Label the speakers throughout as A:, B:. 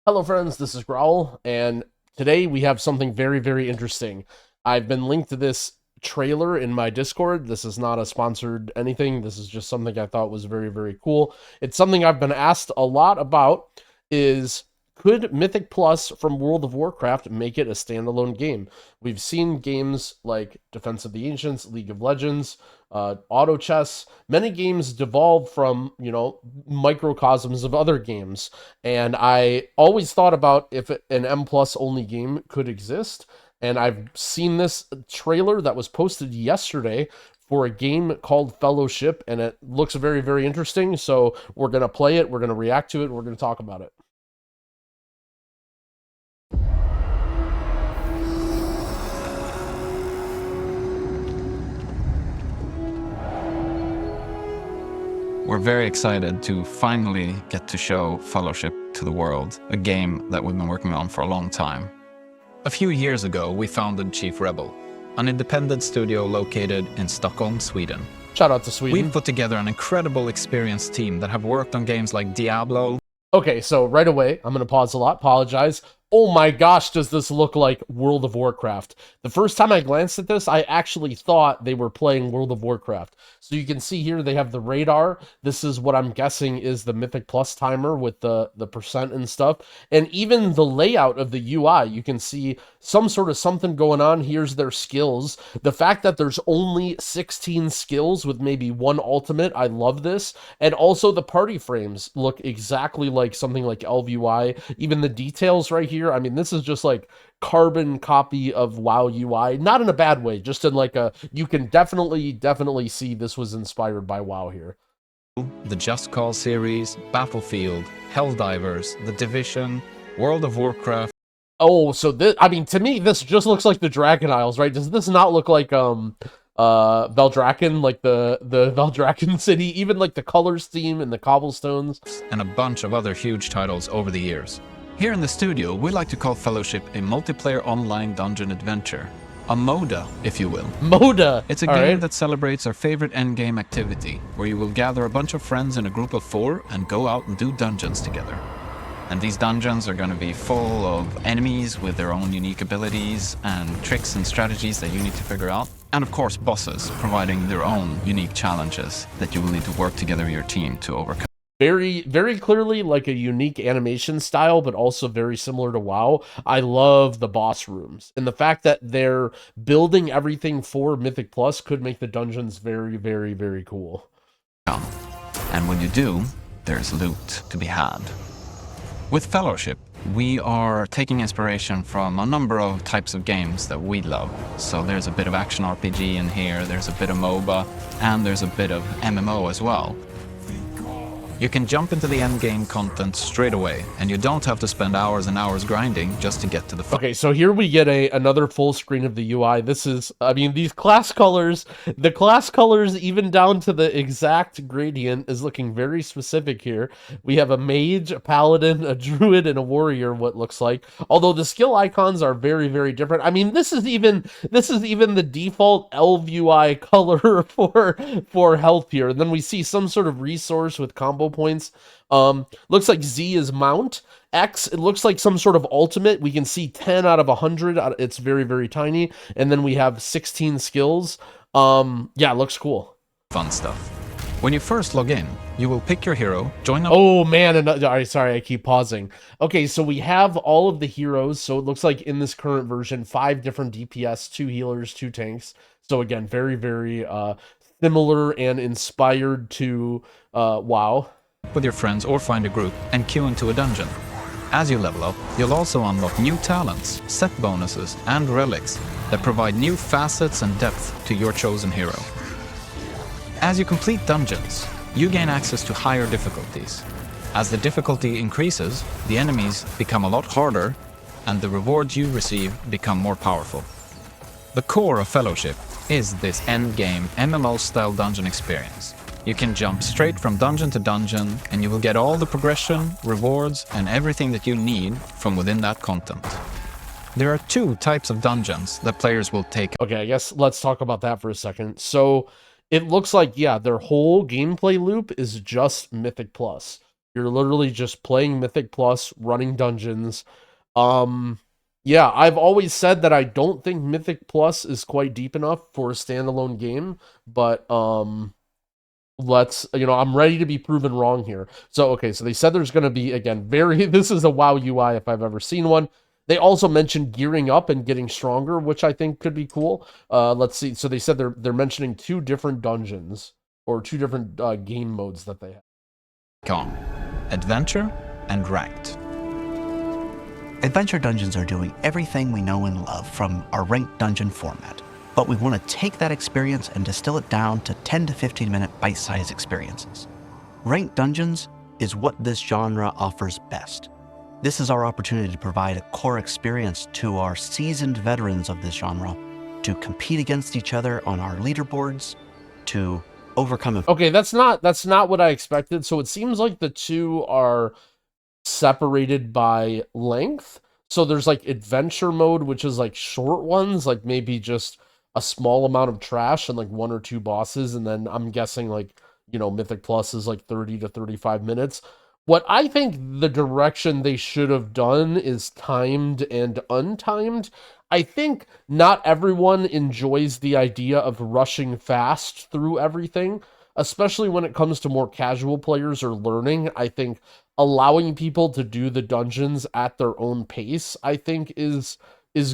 A: Hello friends, this is Growl, and today we have something very, very interesting. I've been linked to this trailer in my Discord. This is not a sponsored anything. This is just something I thought was very, very cool. It's something I've been asked a lot about is could Mythic Plus from World of Warcraft make it a standalone game? We've seen games like Defense of the Ancients, League of Legends, Auto Chess. Many games devolve from, microcosms of other games. And I always thought about if an M Plus only game could exist. And I've seen this trailer that was posted yesterday for a game called Fellowship, and it looks very, very interesting. So we're going to play it, we're going to react to it, we're going to talk about it.
B: We're very excited to finally get to show Fellowship to the world, a game that we've been working on for a long time. A few years ago, we founded Chief Rebel, an independent studio located in Stockholm, Sweden.
A: Shout out to Sweden.
B: We've put together an incredible experienced team that have worked on games like Diablo.
A: Okay, so right away, I'm going to pause a lot, apologize. Oh my gosh, does this look like World of Warcraft? The first time I glanced at this, I actually thought they were playing World of Warcraft. So you can see here they have the radar. This is what I'm guessing is the Mythic Plus timer with the percent and stuff. And even the layout of the UI, you can see some sort of something going on. Here's their skills. The fact that there's only 16 skills with maybe one ultimate, I love this. And also the party frames look exactly like something like ElvUI. Even the details right here, I mean, this is just like carbon copy of WoW UI, not in a bad way, just in like you can definitely see this was inspired by WoW here.
B: The Just Cause series, Battlefield, Helldivers, The Division, World of Warcraft.
A: Oh, so this, I mean, to me, this just looks like the Dragon Isles, right? Does this not look like Valdrakken, like the Valdrakken city, even like the color scheme and the cobblestones,
B: and a bunch of other huge titles over the years. Here in the studio, we like to call Fellowship a multiplayer online dungeon adventure. A MODA, if you will.
A: MODA!
B: It's a game that celebrates our favorite endgame activity, where you will gather a bunch of friends in a group of 4 and go out and do dungeons together. And these dungeons are going to be full of enemies with their own unique abilities and tricks and strategies that you need to figure out. And of course, bosses, providing their own unique challenges that you will need to work together with your team to overcome.
A: Very, very clearly like a unique animation style, but also very similar to WoW. I love the boss rooms. And the fact that they're building everything for Mythic Plus could make the dungeons very, very, very cool.
B: And when you do, there's loot to be had. With Fellowship, we are taking inspiration from a number of types of games that we love. So there's a bit of action RPG in here, there's a bit of MOBA, and there's a bit of MMO as well. You can jump into the endgame content straight away, and you don't have to spend hours and hours grinding just to get to the
A: Okay, so here we get another full screen of the UI. This is, I mean, these class colors, the class colors even down to the exact gradient is looking very specific here. We have a mage, a paladin, a druid, and a warrior, what looks like. Although the skill icons are very, very different. I mean, this is even the default ElvUI color for health here. And then we see some sort of resource with combo points. Looks like Z is mount. X, it looks like some sort of ultimate. We can see 10 out of 100. It's very, very tiny. And then we have 16 skills. Yeah, it looks cool.
B: Fun stuff. When you first log in, you will pick your hero, join up.
A: Oh man, sorry, I keep pausing. Okay, so we have all of the heroes. So it looks like in this current version, 5 different DPS, 2 healers, 2 tanks. So again, very, very similar and inspired to WoW.
B: With your friends or find a group and queue into a dungeon. As you level up, you'll also unlock new talents, set bonuses, and relics that provide new facets and depth to your chosen hero. As you complete dungeons, you gain access to higher difficulties. As the difficulty increases, the enemies become a lot harder, and the rewards you receive become more powerful. The core of Fellowship is this endgame MMO-style dungeon experience. You can jump straight from dungeon to dungeon, and you will get all the progression, rewards, and everything that you need from within that content. There are 2 types of dungeons that players will take.
A: Okay, I guess let's talk about that for a second. So it looks like, yeah, their whole gameplay loop is just Mythic Plus. You're literally just playing Mythic Plus, running dungeons. Yeah, I've always said that I don't think Mythic Plus is quite deep enough for a standalone game, but let's, I'm ready to be proven wrong here. So okay, so they said there's going to be, again, very this is a WoW UI if I've ever seen one. They also mentioned gearing up and getting stronger, which I think could be cool. Let's see. So they said they're mentioning 2 different dungeons or 2 different game modes that they have.
B: On Adventure and Ranked.
C: Adventure dungeons are doing everything we know and love from our ranked dungeon format, but we want to take that experience and distill it down to 10 to 15 minute bite-sized experiences. Ranked dungeons is what this genre offers best. This is our opportunity to provide a core experience to our seasoned veterans of this genre, to compete against each other on our leaderboards, to overcome.
A: Okay, that's not what I expected. So it seems like the 2 are separated by length. So there's like adventure mode, which is like short ones, like maybe just a small amount of trash and like 1 or 2 bosses, and then I'm guessing like, Mythic Plus is like 30 to 35 minutes. What I think the direction they should have done is timed and untimed. I think not everyone enjoys the idea of rushing fast through everything, especially when it comes to more casual players or learning. I think allowing people to do the dungeons at their own pace, I think is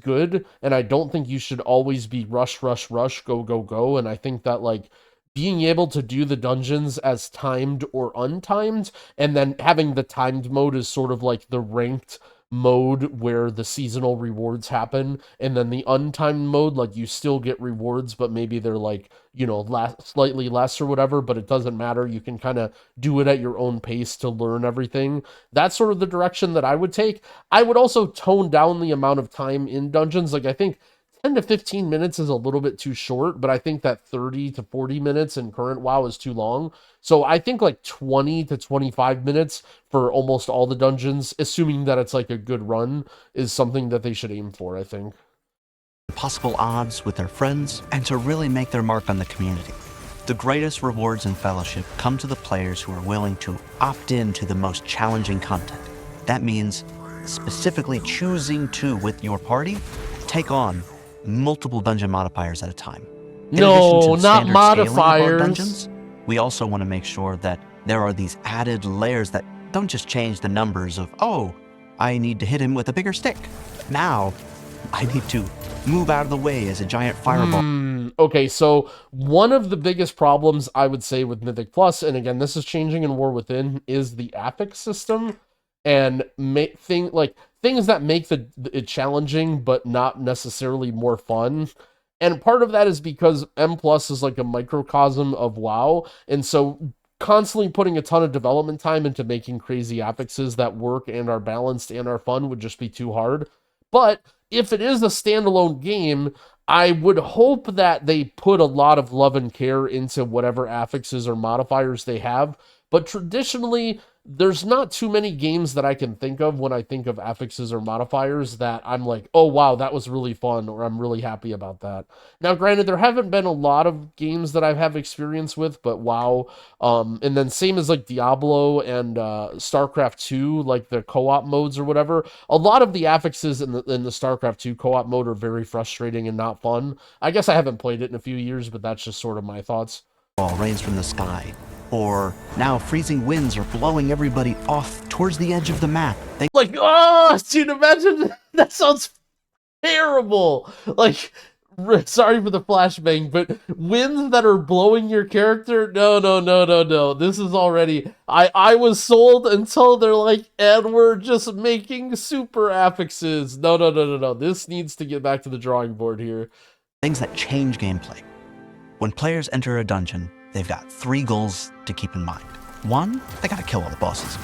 A: good, and I don't think you should always be rush, rush, rush, go, go, go, and I think that, like, being able to do the dungeons as timed or untimed, and then having the timed mode is sort of like the ranked mode where the seasonal rewards happen, and then the untimed mode, like, you still get rewards, but maybe they're like, slightly less or whatever, but it doesn't matter. You can kind of do it at your own pace to learn everything. That's sort of the direction that I would take. I would also tone down the amount of time in dungeons. Like, I think 10 to 15 minutes is a little bit too short, but I think that 30 to 40 minutes in current WoW is too long. So I think like 20 to 25 minutes for almost all the dungeons, assuming that it's like a good run, is something that they should aim for, I think.
C: Possible odds with their friends, and to really make their mark on the community. The greatest rewards in Fellowship come to the players who are willing to opt in to the most challenging content. That means specifically choosing to, with your party, take on multiple dungeon modifiers at a time.
A: No, not modifiers.
C: Dungeons, we also want to make sure that there are these added layers that don't just change the numbers of, oh, I need to hit him with a bigger stick. Now, I need to move out of the way as a giant fireball.
A: Okay, so one of the biggest problems I would say with Mythic Plus, and again, this is changing in War Within, is the affix system, and things that make it challenging but not necessarily more fun. And part of that is because M Plus is like a microcosm of WoW, and so constantly putting a ton of development time into making crazy affixes that work and are balanced and are fun would just be too hard. But if it is a standalone game, I would hope that they put a lot of love and care into whatever affixes or modifiers they have. But traditionally, there's not too many games that I can think of when I think of affixes or modifiers that I'm like, oh wow, that was really fun, or I'm really happy about that. Now, granted, there haven't been a lot of games that I have experience with, but WoW, and then same as like Diablo and StarCraft 2, like the co-op modes or whatever, a lot of the affixes in the StarCraft 2 co-op mode are very frustrating and not fun. I guess I haven't played it in a few years, but that's just sort of my thoughts.
C: Rains from the sky. Or now freezing winds are blowing everybody off towards the edge of the map.
A: Oh, dude, imagine that sounds terrible. Like, sorry for the flashbang, but winds that are blowing your character? No. This is already... I was sold until they're like, and we're just making super affixes. No. This needs to get back to the drawing board here.
C: Things that change gameplay. When players enter a dungeon, they've got 3 goals to keep in mind. 1, they gotta kill all the bosses.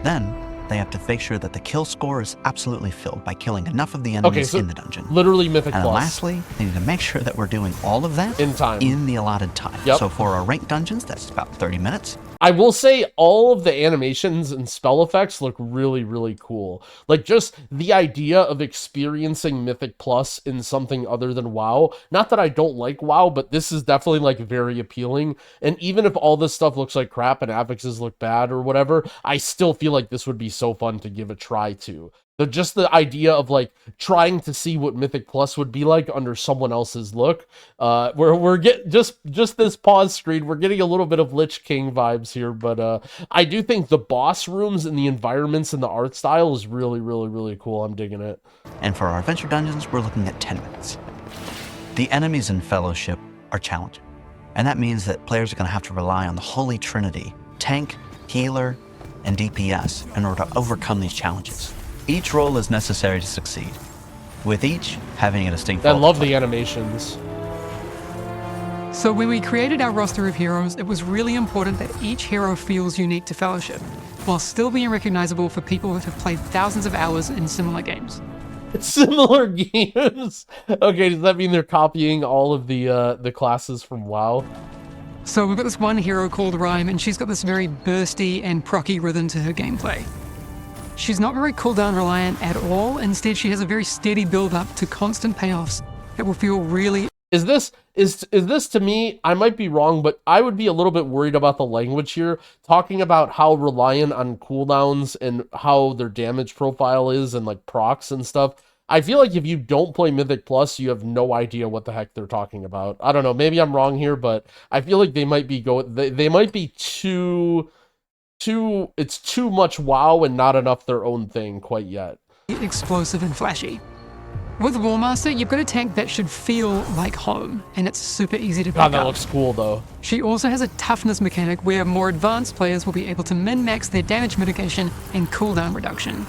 C: Then, they have to make sure that the kill score is absolutely filled by killing enough of the enemies in the dungeon.
A: Literally Mythic
C: And
A: Plus.
C: lastly, they need to make sure that we're doing all of that
A: in time.
C: In the allotted time.
A: Yep.
C: So for our ranked dungeons, that's about 30 minutes.
A: I will say all of the animations and spell effects look really, really cool. Like, just the idea of experiencing Mythic Plus in something other than WoW. Not that I don't like WoW, but this is definitely, like, very appealing. And even if all this stuff looks like crap and affixes look bad or whatever, I still feel like this would be so fun to give a try to. So just the idea of, like, trying to see what Mythic Plus would be like under someone else's look. We're get just this pause screen. We're getting a little bit of Lich King vibes here, but I do think the boss rooms and the environments and the art style is really, really, really cool. I'm digging it.
C: And for our adventure dungeons, we're looking at 10 minutes. The enemies in Fellowship are challenging, and that means that players are going to have to rely on the Holy Trinity, tank, healer, and DPS in order to overcome these challenges. Each role is necessary to succeed, with each having a distinct
A: I
C: role
A: love
C: to play.
A: the animations.
D: So when we created our roster of heroes, it was really important that each hero feels unique to Fellowship, while still being recognizable for people that have played thousands of hours in similar games.
A: Similar games. Okay, does that mean they're copying all of the classes from WoW?
D: So we've got this one hero called Rhyme, and she's got this very bursty and procky rhythm to her gameplay. She's not very cooldown reliant at all. Instead, she has a very steady build up to constant payoffs that will feel really...
A: Is this to me, I might be wrong, but I would be a little bit worried about the language here, talking about how reliant on cooldowns and how their damage profile is and like procs and stuff. I feel like if you don't play Mythic Plus, you have no idea what the heck they're talking about. I don't know, maybe I'm wrong here, but I feel like they might be they might be it's too much WoW and not enough their own thing quite yet.
D: explosive and flashy. With Warmaster, you've got a tank that should feel like home, and it's super easy to pick
A: God, that
D: up.
A: looks cool though.
D: She also has a toughness mechanic where more advanced players will be able to min-max their damage mitigation and cooldown reduction.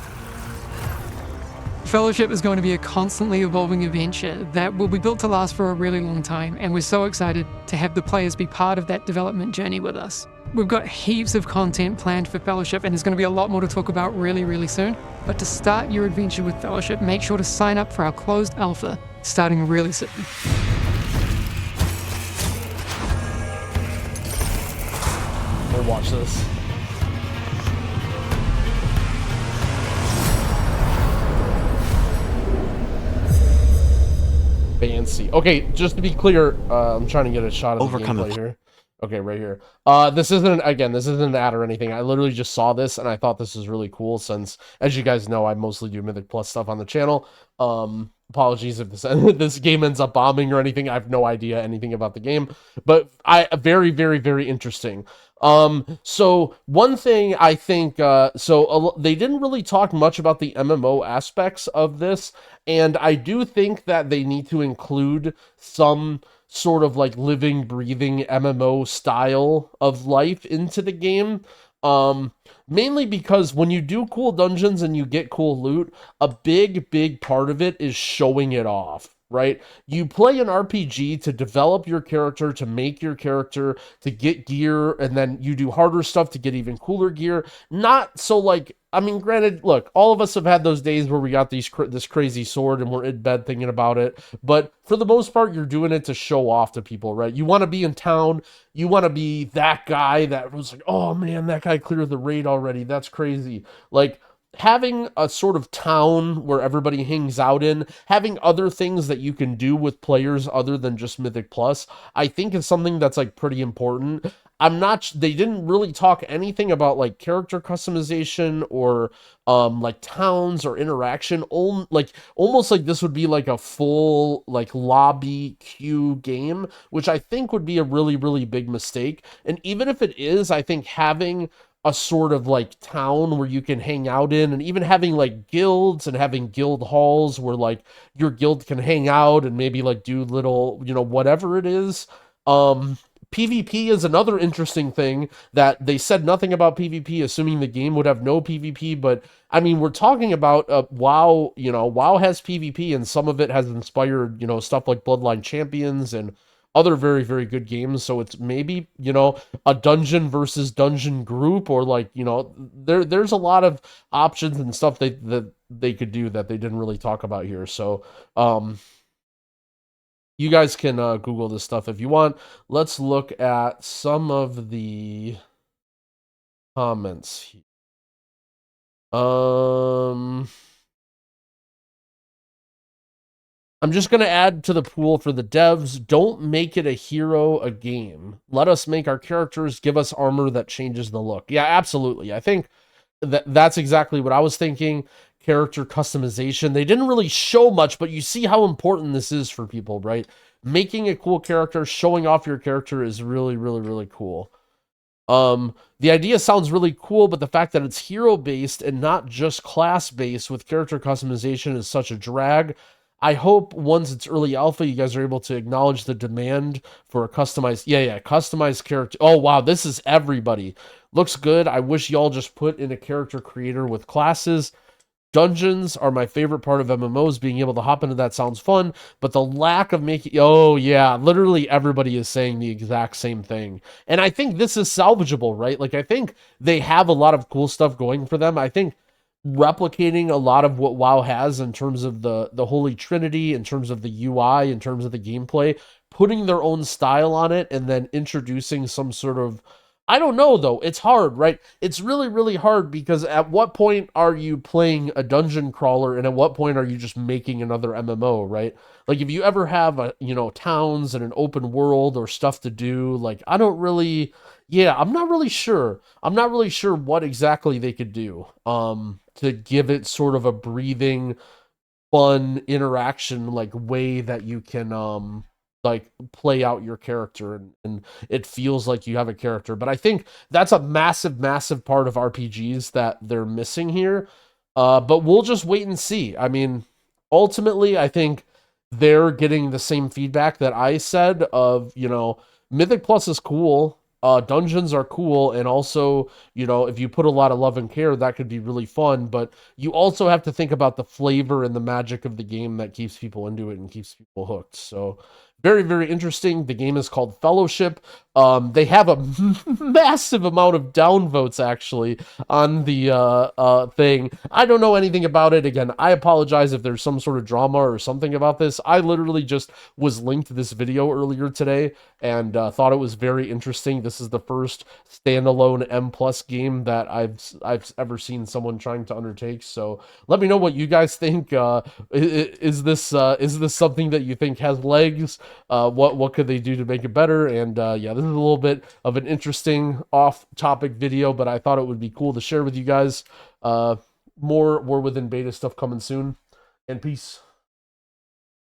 D: Fellowship is going to be a constantly evolving adventure that will be built to last for a really long time, and we're so excited to have the players be part of that development journey with us. We've got heaps of content planned for Fellowship, and there's going to be a lot more to talk about really, really soon. But to start your adventure with Fellowship, make sure to sign up for our closed alpha, starting really soon.
A: We'll watch this. Fancy. Okay, just to be clear, I'm trying to get a shot of the gameplay here. Okay, right here. This isn't an ad or anything. I literally just saw this and I thought this was really cool since, as you guys know, I mostly do Mythic Plus stuff on the channel. Apologies if this game ends up bombing or anything. I have no idea anything about the game, but very, very, very interesting. So one thing I think, they didn't really talk much about the MMO aspects of this, and I do think that they need to include some sort of like living, breathing MMO style of life into the game. Mainly because when you do cool dungeons and you get cool loot, a big part of it is showing it off, right? You play an RPG to develop your character, to make your character, to get gear, and then you do harder stuff to get even cooler gear. Not so like, I mean, granted, look, all of us have had those days where we got this crazy sword and we're in bed thinking about it, but for the most part, you're doing it to show off to people, right? You want to be in town, you want to be that guy that was like, oh man, that guy cleared the raid already, that's crazy. Like, having a sort of town where everybody hangs out in, having other things that you can do with players other than just Mythic Plus, I think is something that's like pretty important. They didn't really talk anything about like character customization or like towns or interaction. Like almost like this would be like a full like lobby queue game, which I think would be a really, really big mistake. And even if it is, I think having a sort of like town where you can hang out in, and even having like guilds and having guild halls where like your guild can hang out and maybe like do little, whatever it is. PvP is another interesting thing that they said nothing about PvP, assuming the game would have no PvP, but I mean, we're talking about WoW, WoW has PvP, and some of it has inspired, stuff like Bloodline Champions and other very, very good games. So it's maybe, a dungeon versus dungeon group, or like, there's a lot of options and stuff that they could do that they didn't really talk about here. So, you guys can Google this stuff if you want. Let's look at some of the comments. I'm just going to add to the pool for the devs. Don't make it a hero a game. Let us make our characters, give us armor that changes the look. Yeah, absolutely. I think that's exactly what I was thinking. Character customization. They didn't really show much, but you see how important this is for people, right? Making a cool character, showing off your character is really, really, really cool. The idea sounds really cool, but the fact that it's hero based and not just class based with character customization is such a drag. I hope once it's early alpha, you guys are able to acknowledge the demand for a customized, customized character. Oh wow, this is everybody. Looks good. I wish y'all just put in a character creator with classes. Dungeons are my favorite part of MMOs. Being able to hop into that sounds fun, but the lack of making, oh yeah, literally everybody is saying the exact same thing. And I think this is salvageable, right? Like, I think they have a lot of cool stuff going for them. I think replicating a lot of what WoW has in terms of the Holy Trinity, in terms of the UI, in terms of the gameplay, putting their own style on it, and then introducing some sort of, I don't know though. It's hard, right? It's really, really hard because at what point are you playing a dungeon crawler and at what point are you just making another MMO, right? Like if you ever have towns and an open world or stuff to do, like I don't really, yeah, I'm not really sure. I'm not really sure what exactly they could do to give it sort of a breathing, fun interaction like way that you can like play out your character and it feels like you have a character. But I think that's a massive, massive part of RPGs that they're missing here. But we'll just wait and see. I mean, ultimately, I think they're getting the same feedback that I said of, Mythic Plus is cool. Dungeons are cool, and also, if you put a lot of love and care, that could be really fun. But you also have to think about the flavor and the magic of the game that keeps people into it and keeps people hooked. So, very, very interesting. The game is called Fellowship. They have a massive amount of downvotes actually on the thing. I don't know anything about it. Again, I apologize if there's some sort of drama or something about this. I literally just was linked to this video earlier today and thought it was very interesting. This is the first standalone M plus game that I've ever seen someone trying to undertake. So let me know what you guys think. Is this something that you think has legs? What could they do to make it better? And yeah, this is a little bit of an interesting off-topic video, but I thought it would be cool to share with you guys. More War Within beta stuff coming soon, and peace.